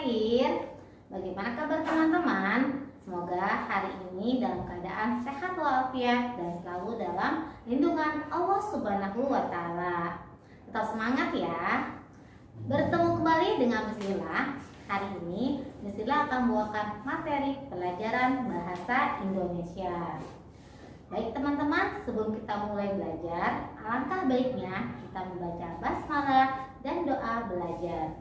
Akhir. Bagaimana kabar teman-teman? Semoga hari ini dalam keadaan sehat walafiat dan selalu dalam lindungan Allah Subhanahu wa Ta'ala. Tetap semangat ya. Bertemu kembali dengan Bismillah. Hari ini Bismillah akan membawakan materi pelajaran bahasa Indonesia. Baik teman-teman, sebelum kita mulai belajar, alangkah baiknya kita membaca basmalah dan doa belajar.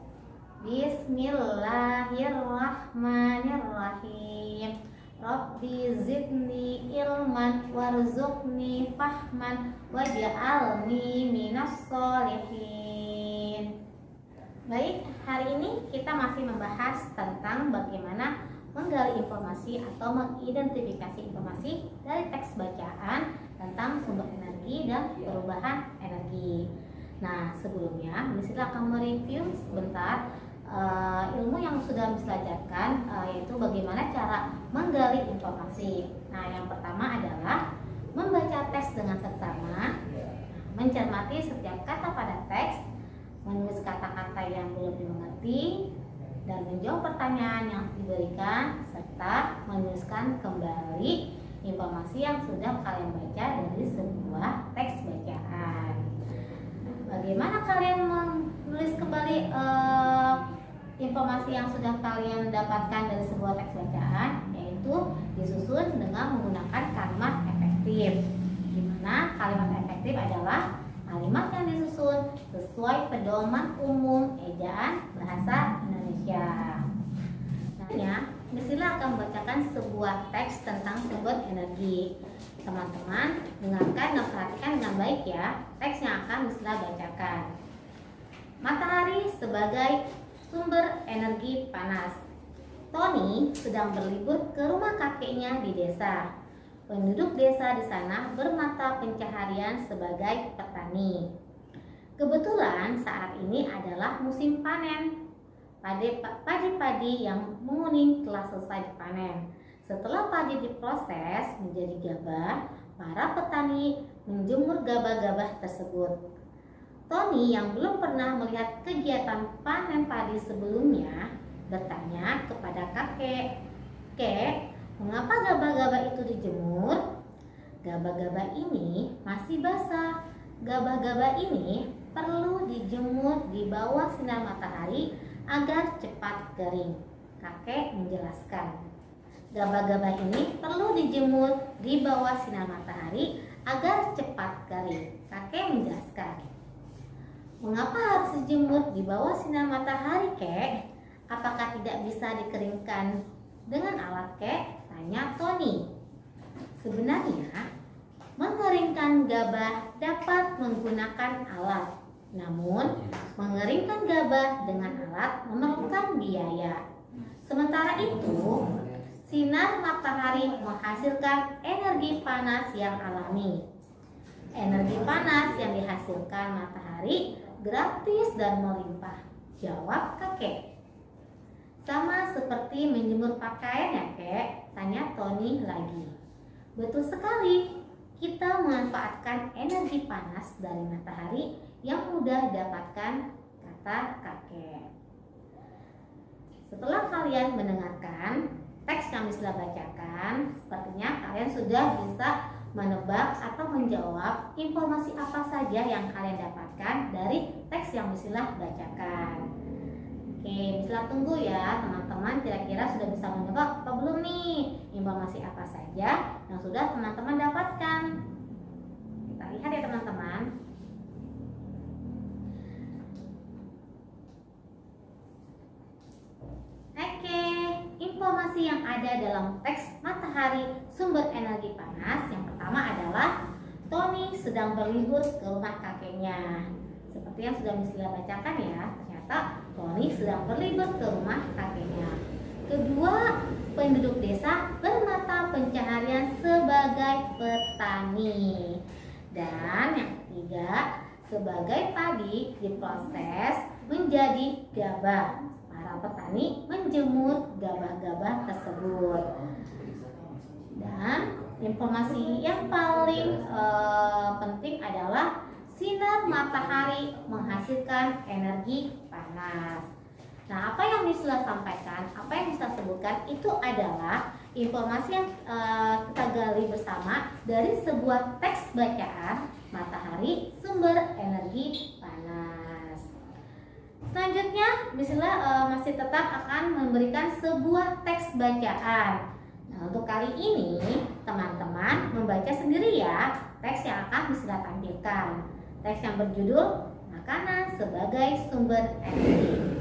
Bismillahirrahmanirrahim. Rabbi zidni ilman warzuqni fahman waj'alni minas sholihin. Baik, hari ini kita masih membahas tentang bagaimana menggali informasi atau mengidentifikasi informasi dari teks bacaan tentang sumber energi dan perubahan energi. Nah, sebelumnya Bismillah akan mereview sebentar ilmu yang sudah belajarkan, yaitu bagaimana cara menggali informasi. Nah, yang pertama adalah membaca teks dengan seksama, mencermati setiap kata pada teks, menulis kata-kata yang belum dimengerti, dan menjawab pertanyaan yang diberikan, serta menuliskan kembali informasi yang sudah kalian baca dari sebuah teks bacaan. Bagaimana kalian menulis kembali informasi yang sudah kalian dapatkan dari sebuah teks bacaan? Yaitu disusun dengan menggunakan kalimat efektif. Di mana kalimat efektif adalah kalimat yang disusun sesuai pedoman umum ejaan bahasa Indonesia. Nah, Bismillah akan membacakan sebuah teks tentang sumber energi. Teman-teman dengarkan dan perhatikan dengan baik ya teks yang akan Bismillah bacakan. Matahari sebagai sumber energi panas. Tony sedang berlibur ke rumah kakeknya di desa. Penduduk desa di sana bermata pencaharian sebagai petani. Kebetulan saat ini adalah musim panen. Padi-padi yang menguning telah selesai dipanen. Setelah padi diproses menjadi gabah, para petani menjemur gabah-gabah tersebut. Tony yang belum pernah melihat kegiatan panen padi sebelumnya bertanya kepada kakek, "Kek, mengapa gabah-gabah itu dijemur?" "Gabah-gabah ini masih basah. Gabah-gabah ini perlu dijemur di bawah sinar matahari agar cepat kering," kakek menjelaskan. Gabah-gabah ini perlu dijemur di bawah sinar matahari agar cepat kering, kakek menjelaskan. "Mengapa harus dijemur di bawah sinar matahari, Kek? Apakah tidak bisa dikeringkan dengan alat, Kek?" tanya Tony. Sebenarnya, mengeringkan gabah dapat menggunakan alat. Namun, mengeringkan gabah dengan alat memerlukan biaya. Sementara itu, sinar matahari menghasilkan energi panas yang alami. Energi panas yang dihasilkan matahari gratis dan melimpah, jawab kakek. "Sama seperti menjemur pakaian ya, Kek?" tanya Tony lagi. "Betul sekali. Kita memanfaatkan energi panas dari matahari yang mudah didapatkan," kata kakek. Setelah kalian mendengarkan teks yang Bismillah bacakan, sepertinya kalian sudah bisa menebak atau menjawab informasi apa saja yang kalian dapatkan dari teks yang Bismillah bacakan. Oke, Bismillah tunggu ya teman-teman, kira-kira sudah bisa menebak apa belum nih informasi apa saja yang sudah teman-teman dapatkan. Kita lihat ya teman-teman. Oke, informasi yang ada dalam teks matahari sumber energi panas yang pertama adalah Tony sedang berlibur ke rumah kakeknya. Seperti yang sudah Bismillah bacakan ya, ternyata Tony sedang berlibur ke rumah kakeknya. Kedua, penduduk desa bermata pencaharian sebagai petani. Dan yang ketiga, sebagai padi diproses menjadi gabah. Para petani menjemur gabah-gabah tersebut. Dan informasi yang paling penting adalah sinar matahari menghasilkan energi panas. Nah, apa yang Misla sampaikan, apa yang Misla sebutkan itu adalah informasi yang kita gali bersama dari sebuah teks bacaan Matahari Sumber Energi Panas. Selanjutnya, Misla masih tetap akan memberikan sebuah teks bacaan. Nah, untuk kali ini teman-teman membaca sendiri ya teks yang akan Misla tampilkan. Teks yang berjudul Makanan sebagai Sumber Energi.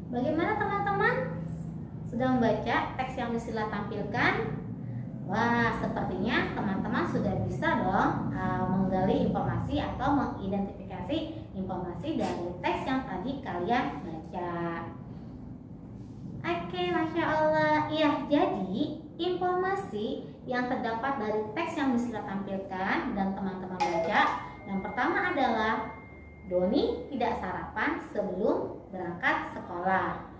Bagaimana teman-teman? Sudah membaca teks yang Misla tampilkan? Wah, sepertinya teman-teman sudah bisa dong menggali informasi atau mengidentifikasi informasi dari teks yang tadi kalian baca. Oke, Masya Allah. Ya, jadi informasi yang terdapat dari teks yang Misla tampilkan dan teman-teman baca, yang pertama adalah Doni tidak sarapan sebelum berangkat sekolah.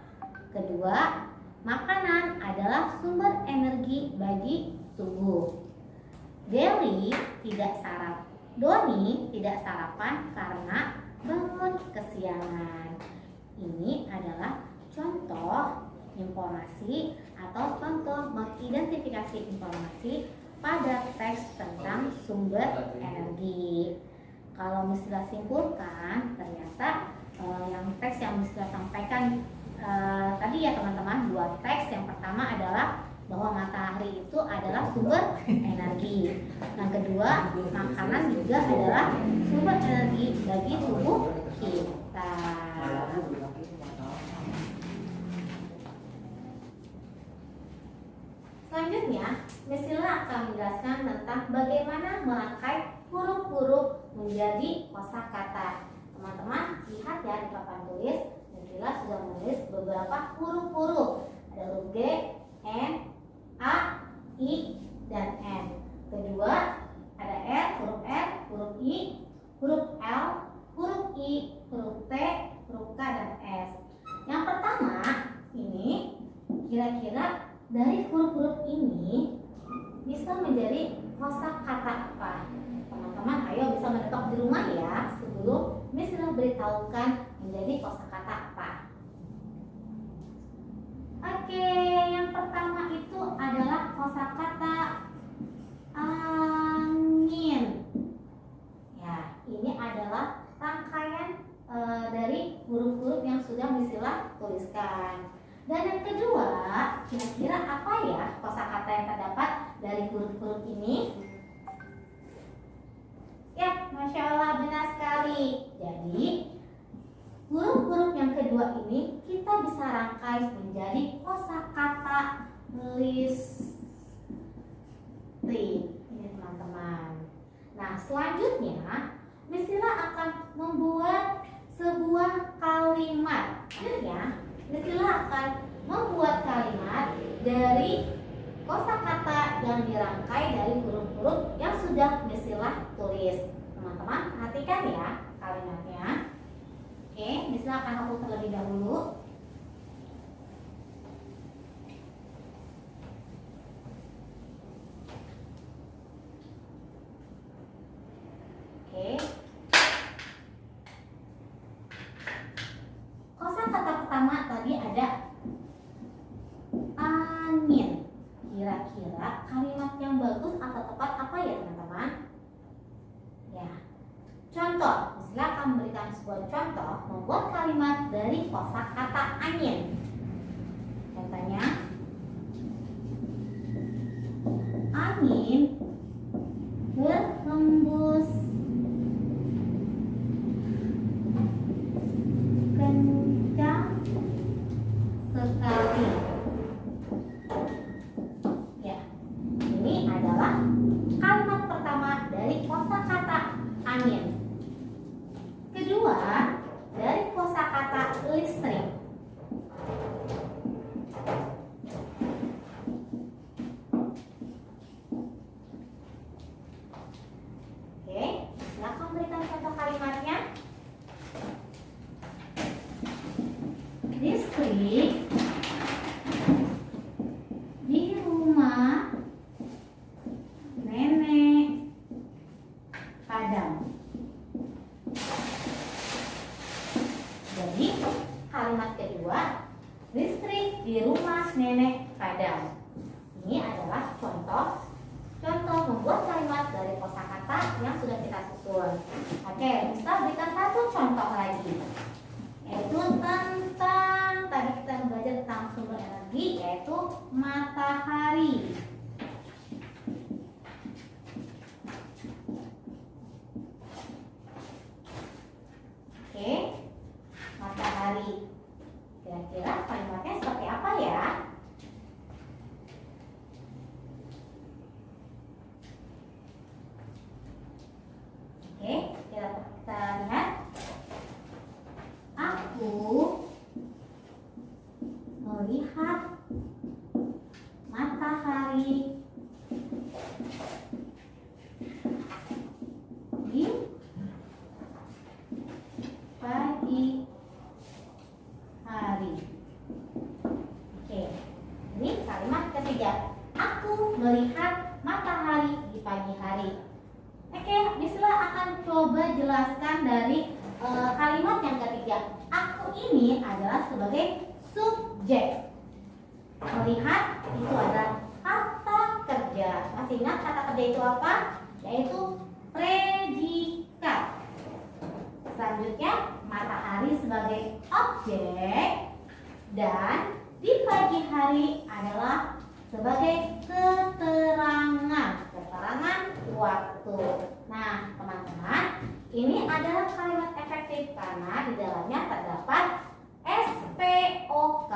Kedua, makanan adalah sumber energi bagi tubuh. Doni tidak sarapan karena bangun kesiangan. Ini adalah contoh informasi atau contoh mengidentifikasi informasi pada teks tentang sumber energi. Kalau Misla simpulkan, ternyata yang teks yang Misla sampaikan tadi ya teman-teman, dua teks. Yang pertama adalah bahwa matahari itu adalah sumber energi. Yang kedua, makanan juga adalah sumber energi bagi tubuh kita. Selanjutnya, Misla akan menjelaskan tentang bagaimana merangkai huruf-huruf menjadi kosakata. Teman-teman lihat ya di papan tulis, Misla sudah menulis beberapa huruf-huruf. Ada huruf G, N, A, I, dan N. Kedua ada huruf I, huruf L, huruf I, huruf T, huruf K, dan S. Yang pertama ini kira-kira dari huruf-huruf ini bisa menjadi kosakata apa? Teman-teman ayo bisa mendetok di rumah ya sebelum Misla beritahukan menjadi kosakata apa. Oke, yang pertama itu adalah kosakata angin. Ya, ini adalah rangkaian dari huruf-huruf yang sudah Misla tuliskan. Dan yang kedua, kira-kira apa ya kosakata yang terdapat dari huruf-huruf ini? Ya, Masya Allah, benar sekali. Jadi, huruf-huruf yang kedua ini kita bisa rangkai menjadi kosakata listrik. Ini teman-teman. Nah, selanjutnya Misla akan membuat sebuah kalimat. Ya, Misla akan membuat kalimat dari kosakata yang dirangkai dari huruf-huruf yang sudah Misla tulis. Teman-teman perhatikan ya kalimatnya. Oke, Misla akan hapus terlebih dahulu. Oke. Kosakata pertama tadi ada angin. Kira-kira kalimat yang bagus atau tepat apa ya teman-teman? Ya, contoh. Misla akan memberikan sebuah contoh membuat kalimat dari kosakata angin. Contohnya, angin berhembus kencang sekali. Ya, ini adalah kalimat pertama dari kosakata angin. Kedua, dari kosakata listrik. tabel. Ini adalah contoh membuat kalimat dari kosakata yang sudah kita susun. Oke, bisa berikan satu contoh lagi, yaitu tentang tadi kita belajar tentang sumber energi, yaitu matahari. Oke, matahari. Kira-kira kalimatnya seperti apa ya? Oke, kita lihat. Aku melihat matahari di pagi hari. Oke, ini kalimat ketiga. Aku melihat matahari di pagi hari. Oke, Bismillah akan coba jelaskan dari kalimat yang ketiga. Aku ini adalah sebagai subjek. Melihat itu adalah kata kerja. Masih ingat kata kerja itu apa? Yaitu predikat. Selanjutnya, matahari sebagai objek, dan di pagi hari adalah sebagai keterangan waktu. Nah, teman-teman, ini adalah kalimat efektif karena di dalamnya terdapat SPOK,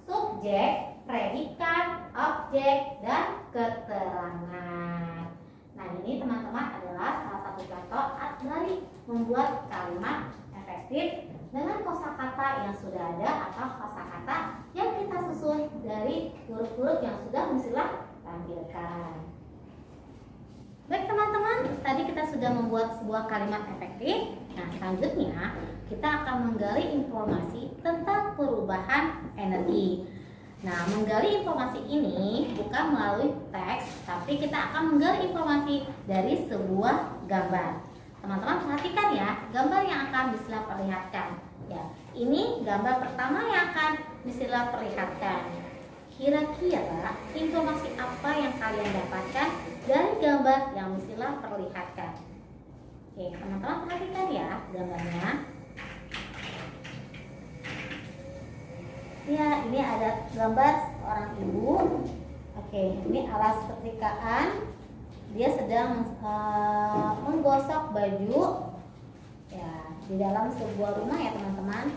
subjek, predikat, objek, dan keterangan. Nah, ini teman-teman adalah salah satu contoh dari membuat kalimat efektif dengan kosakata yang sudah ada atau kosakata yang kita susun dari huruf-huruf yang sudah Bismillah tampilkan. Baik teman-teman, tadi kita sudah membuat sebuah kalimat efektif. Nah, selanjutnya kita akan menggali informasi tentang perubahan energi. Nah, menggali informasi ini bukan melalui teks, tapi kita akan menggali informasi dari sebuah gambar. Teman-teman perhatikan ya, gambar yang akan Bismillah perlihatkan. Ya, ini gambar pertama yang akan Bismillah perlihatkan. Kira-kira informasi apa yang kalian dapatkan dari gambar yang Bismillah perlihatkan? Oke, teman-teman perhatikan ya gambarnya. Ya, ini ada gambar seorang ibu. Oke, ini alat setrikaan. Dia sedang menggosok baju ya di dalam sebuah rumah ya teman-teman.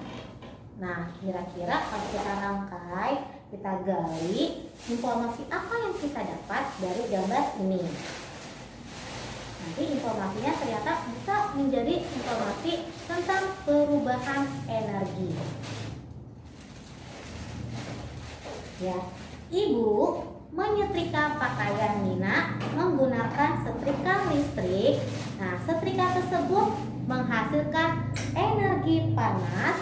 Nah, kira-kira kalau kita rangkai, kita gali, informasi apa yang kita dapat dari gambar ini? Nanti informasinya ternyata bisa menjadi informasi tentang perubahan energi. Ya, ibu menyetrika pakaian Nina menggunakan setrika listrik. Nah, setrika tersebut menghasilkan energi panas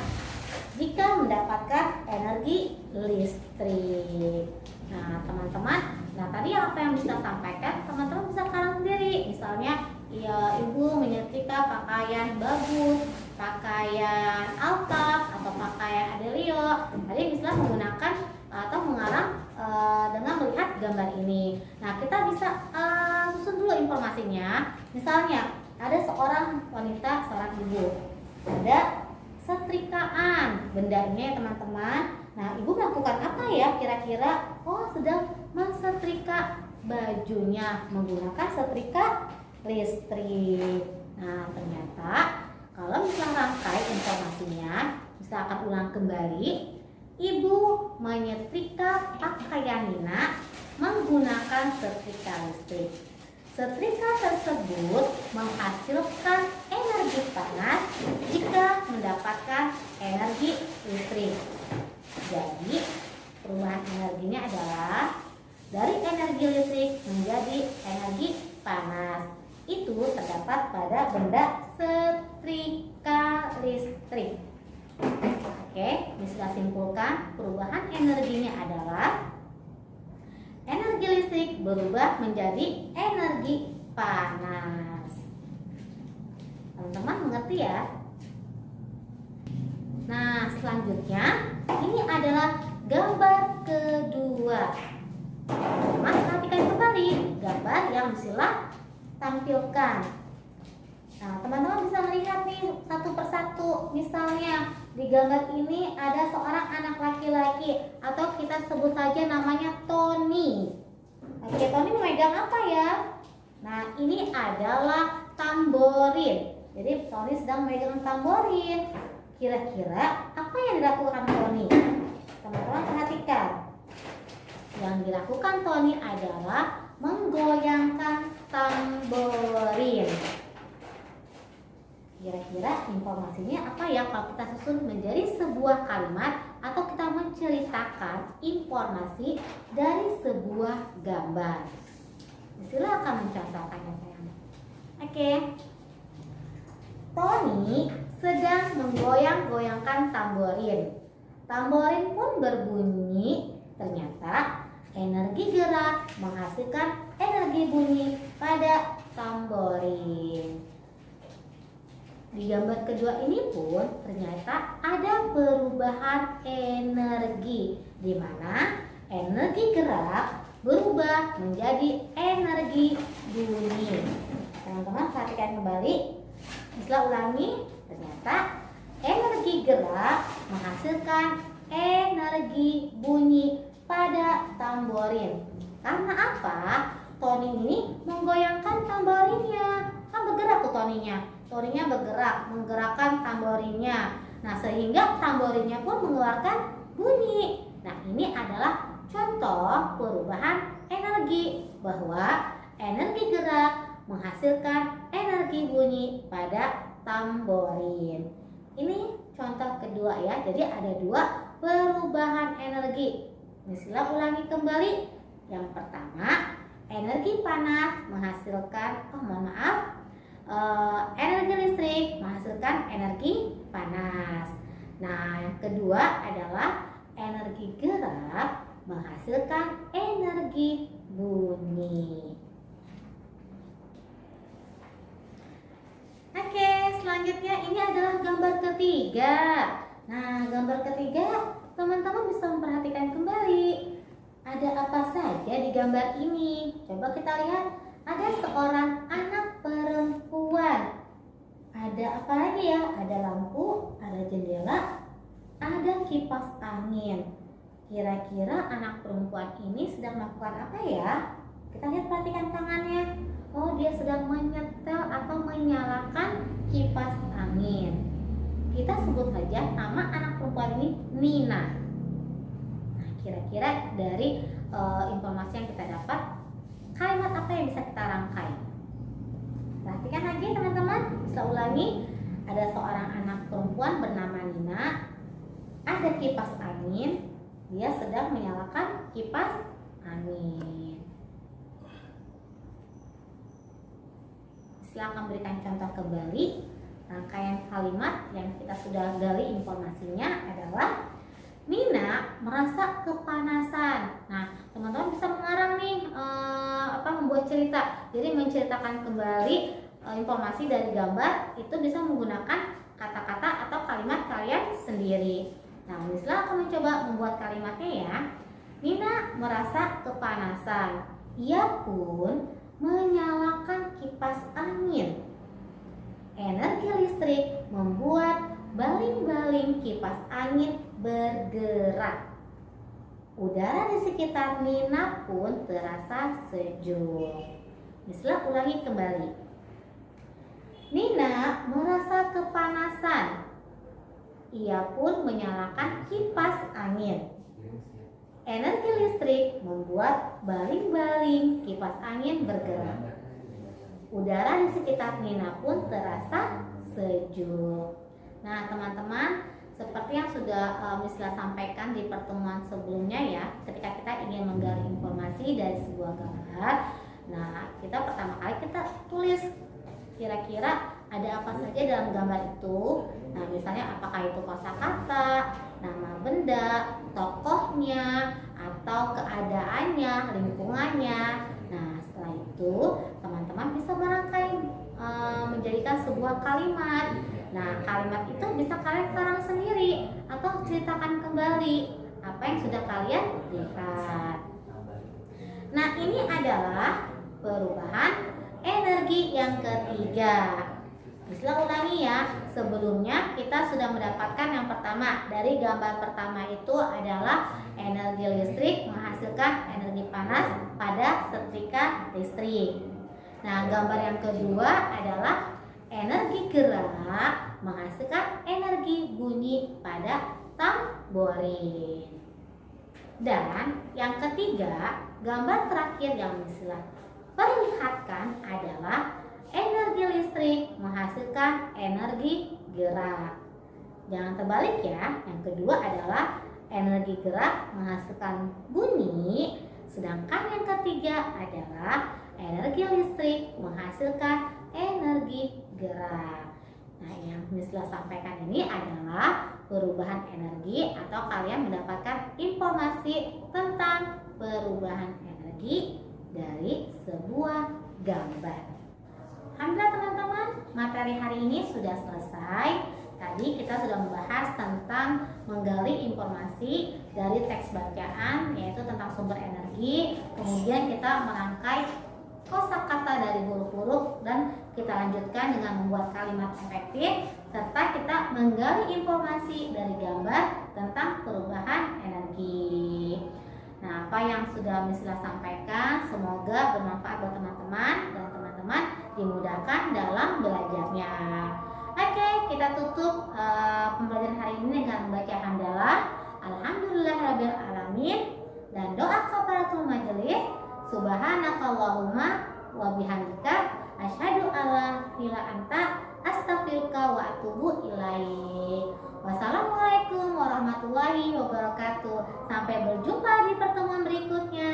jika mendapatkan energi listrik. Nah, teman-teman, tadi apa yang bisa sampaikan, teman-teman bisa kalang sendiri. Misalnya, ya, ibu menyetrika pakaian bagus, pakaian Altab, atau pakaian Adelio. Tadi bisa menggunakan atau mengarang dengan melihat gambar ini. Nah, kita bisa susun dulu informasinya. Misalnya, ada seorang wanita, seorang ibu, ada setrikaan bendanya ya teman-teman. Nah, ibu melakukan apa ya kira-kira? Oh, sedang mensetrika bajunya menggunakan setrika listrik. Nah, ternyata kalau misalnya rangkai informasinya, misalkan ulang kembali, ibu menyetrika pakaian Nina menggunakan setrika listrik. Setrika tersebut menghasilkan energi panas jika mendapatkan energi listrik. Jadi, perubahan energinya adalah dari energi listrik menjadi energi panas. Itu terdapat pada benda setrika listrik. Oke, bisa simpulkan perubahan energinya adalah energi listrik berubah menjadi energi panas. Teman-teman mengerti ya? Nah, selanjutnya ini adalah gambar kedua. yang Sila tampilkan. Nah, teman-teman bisa melihat nih satu persatu. Misalnya di gambar ini ada seorang anak laki-laki atau kita sebut saja namanya Tony. Oke, Tony memegang apa ya? Nah, ini adalah tamborin. Jadi Tony sedang memegang tamborin. Kira-kira apa yang dilakukan Tony? Teman-teman perhatikan. Yang dilakukan Tony adalah menggoyangkan tamborin. Kira-kira informasinya apa ya kalau kita susun menjadi sebuah kalimat atau kita menceritakan informasi dari sebuah gambar. Silakan mencontohkannya sayang. Oke. Tony sedang menggoyang-goyangkan tamborin. Tamborin pun berbunyi. Ternyata energi gerak menghasilkan energi bunyi pada tamborin. Di gambar kedua ini pun ternyata ada perubahan energi, di mana energi gerak berubah menjadi energi bunyi. Teman-teman perhatikan kembali. Bisa ulangi. Ternyata energi gerak menghasilkan energi bunyi pada tamborin. Karena apa? Tony ini menggoyangkan tamborinnya. Kan bergerak tuh Toninya. Toninya bergerak, menggerakkan tamborinnya. Nah, sehingga tamborinnya pun mengeluarkan bunyi. Nah, ini adalah contoh perubahan energi, bahwa energi gerak menghasilkan energi bunyi pada tamborin. Ini contoh kedua ya. Jadi ada dua perubahan energi. Sila ulangi kembali. Yang pertama, energi panas menghasilkan energi listrik menghasilkan energi panas. Nah, yang kedua adalah energi gerak menghasilkan energi bunyi. Oke, selanjutnya ini adalah gambar ketiga. Nah, gambar ketiga teman-teman bisa memperhatikan kembali. Ada apa saja di gambar ini? Coba kita lihat. Ada seorang anak perempuan. Ada apa lagi ya? Ada lampu, ada jendela, ada kipas angin. Kira-kira anak perempuan ini sedang melakukan apa ya? Kita lihat, perhatikan tangannya. Oh, dia sedang menyetel atau menyalakan kipas angin. Kita sebut saja nama anak perempuan ini Nina. Nah, kira-kira dari informasi yang kita dapat, kalimat apa yang bisa kita rangkai? Perhatikan lagi teman-teman, bisa ulangi. Ada seorang anak perempuan bernama Nina. Ada kipas angin. Dia sedang menyalakan kipas angin. Silakan berikan contoh kembali. Rangkaian kalimat yang kita sudah gali informasinya adalah Nina merasa kepanasan. Nah, teman-teman bisa mengarang nih membuat cerita. Jadi menceritakan kembali informasi dari gambar itu bisa menggunakan kata-kata atau kalimat kalian sendiri. Nah, Misla akan mencoba membuat kalimatnya ya. Nina merasa kepanasan. Ia pun menyalakan kipas angin. Energi listrik membuat baling-baling kipas angin bergerak. Udara di sekitar Nina pun terasa sejuk. Misla ulangi kembali. Nina merasa kepanasan. Ia pun menyalakan kipas angin. Energi listrik membuat baling-baling kipas angin bergerak. Udara di sekitar Nina pun terasa sejuk. Nah, teman-teman, seperti yang sudah Misla sampaikan di pertemuan sebelumnya ya, ketika kita ingin menggali informasi dari sebuah gambar, nah kita pertama kali kita tulis kira-kira ada apa saja dalam gambar itu. Nah, misalnya apakah itu kosakata, nama benda, tokohnya, atau keadaannya, lingkungannya. Nah, setelah itu teman-teman bisa merangkai menjadikan sebuah kalimat. Nah, kalimat itu bisa kalian karang sendiri atau ceritakan kembali apa yang sudah kalian lihat. Nah, ini adalah perubahan energi yang ketiga. Bismillah ulangi ya. Sebelumnya kita sudah mendapatkan yang pertama. Dari gambar pertama itu adalah energi listrik menghasilkan energi panas pada setrika listrik. Nah, gambar yang kedua adalah energi gerak menghasilkan energi bunyi pada tamborin. Dan yang ketiga, gambar terakhir yang bisa perlihatkan adalah energi listrik menghasilkan energi gerak. Jangan terbalik ya. Yang kedua adalah energi gerak menghasilkan bunyi, sedangkan yang ketiga adalah energi listrik menghasilkan energi gerak. Nah, yang bisa sampaikan ini adalah perubahan energi atau kalian mendapatkan informasi tentang perubahan energi dari sebuah gambar. Alhamdulillah teman-teman, materi hari ini sudah selesai. Tadi kita sudah membahas tentang menggali informasi dari teks bacaan, yaitu tentang sumber energi. Kemudian kita merangkai kosakata dari huruf-huruf dan kita lanjutkan dengan membuat kalimat efektif, serta kita menggali informasi dari gambar tentang perubahan energi. Nah, apa yang sudah Mislah sampaikan semoga bermanfaat buat teman-teman dan teman-teman dimudahkan dalam belajarnya. Oke, kita tutup pembelajaran hari ini dengan membaca hamdalah, alhamdulillahirabbil alamin, dan doa kafaratul majelis, subhanakallahumma wa bihamdika asyhadu alla ilaha illa anta astaghfiruka wa atubu ilaik. Wassalamualaikum warahmatullahi wabarakatuh. Sampai berjumpa di pertemuan berikutnya.